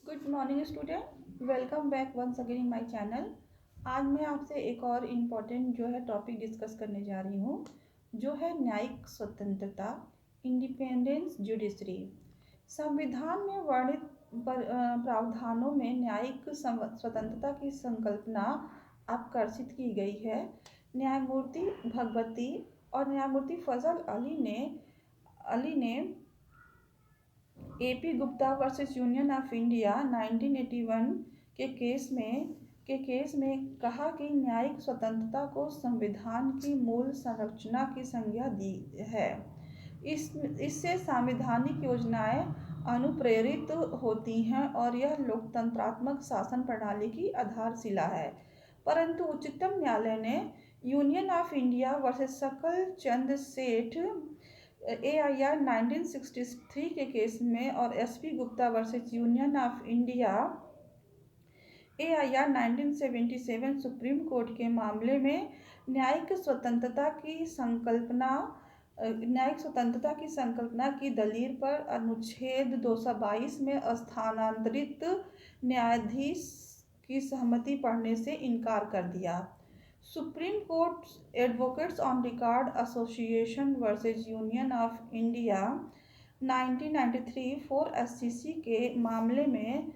Good morning student, welcome back once again in my channel. आज मैं आपसे एक और इम्पॉर्टेंट जो है टॉपिक डिस्कस करने जा रही हूँ, जो है न्यायिक स्वतंत्रता, इंडिपेंडेंस जुडिशरी। संविधान में वर्णित प्रावधानों में न्यायिक स्वतंत्रता की संकल्पना आकर्षित की गई है। न्यायमूर्ति भगवती और न्यायमूर्ति फजल अली ने AP Gupta versus union of India 1981 के केस में कहा कि न्यायिक स्वतंत्रता को संविधान की मूल संरचना की संज्ञा दी है। इससे संवैधानिक योजनाएं अनुप्रेरित होती हैं और यह लोकतंत्रात्मक शासन प्रणाली की आधारशिला है। परंतु उच्चतम न्यायालय ने यूनियन ऑफ इंडिया वर्सेस सकल चंद सेठ AIR 1963 के केस में और SP Gupta versus union of India AIR 1977 supreme court के मामले में न्यायिक स्वतंत्रता की संकल्पना की दलील पर अनुच्छेद 222 में स्थानांतरित न्यायाधीश की सहमति पढ़ने से इनकार कर दिया। Supreme court advocates on record association versus union of India 1993 4 SCC के मामले में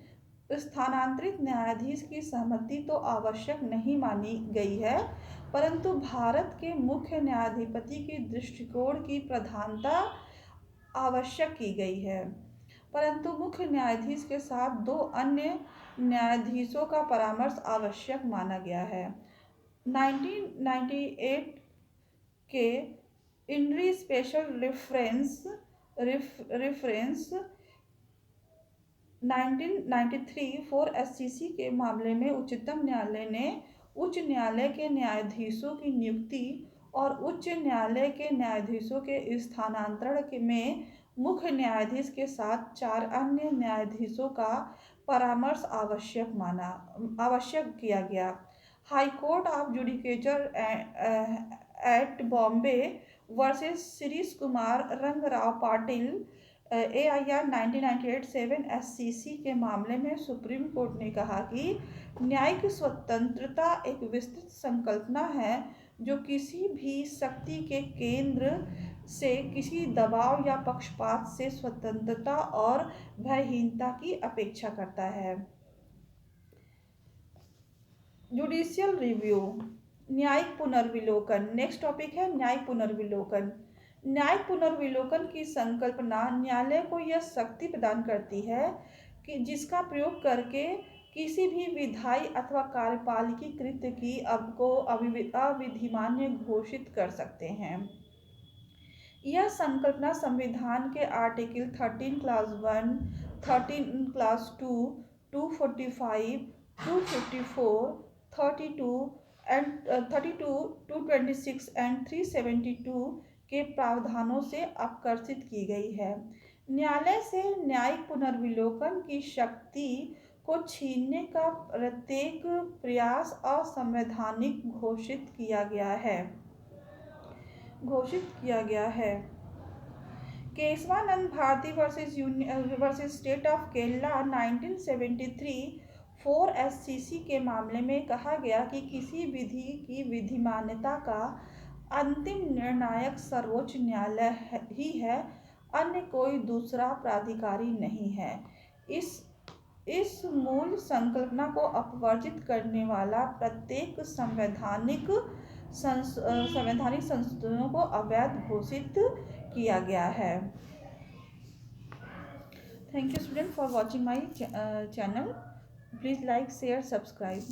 स्थानांतरित न्यायाधीश की सहमति तो आवश्यक नहीं मानी गई है, परंतु भारत के मुख्य न्यायाधिपति के दृष्टिकोण की प्रधानता आवश्यक की गई है। परंतु मुख्य न्यायाधीश के साथ दो अन्य न्यायाधीशों का परामर्श आवश्यक माना गया है। 1998 के इनरी स्पेशल रेफरेंस 1993 4 SCC के मामले में उच्चतम न्यायालय ने उच्च न्यायालय के न्यायाधीशों की नियुक्ति और उच्च न्यायालय के न्यायाधीशों के स्थानांतरण में मुख्य न्यायाधीश के साथ 4 अन्य न्यायाधीशों का परामर्श आवश्यक किया गया। High court of judicature at Bombay versus Shirish Kumar Rangrao Patil AIR 1998 7 SCC के मामले में सुप्रीम कोर्ट ने कहा कि न्यायिक स्वतंत्रता एक विस्तृत संकल्पना है जो किसी भी शक्ति के केंद्र से किसी दबाव या पक्षपात से स्वतंत्रता और भयहीनता की अपेक्षा करता है। जुडिशियल रिव्यू, न्यायिक पुनर्विलोकन। नेक्स्ट टॉपिक है न्यायिक पुनर्विलोकन। न्यायिक पुनर्विलोकन की संकल्पना न्यायालय को यह शक्ति प्रदान करती है कि जिसका प्रयोग करके किसी भी विधायी अथवा कार्यपालिकी कृत्य की अविधिमान्य घोषित कर सकते हैं। यह संकल्पना संविधान के article 13 class 1, 13 class 2, 245, 254, 32 and 32, 226 and 372 के प्रावधानों से आकर्षित की गई है। न्यायालय से न्यायिक पुनर्विलोकन की शक्ति को छीनने का प्रत्येक प्रयास असंवैधानिक घोषित किया गया है। Keshavananda Bharati versus state of Kerala 1973 4 SCC के मामले में कहा गया कि किसी विधि की विधिमान्यता का अंतिम निर्णायक सर्वोच्च न्यायालय ही है, अन्य कोई दूसरा प्राधिकारी नहीं है। इस मूल संकल्पना को अपवर्जित करने वाला प्रत्येक संवैधानिक संस्थानों को अवैध घोषित किया गया है। Thank you student for watching my channel. Please like, share, subscribe.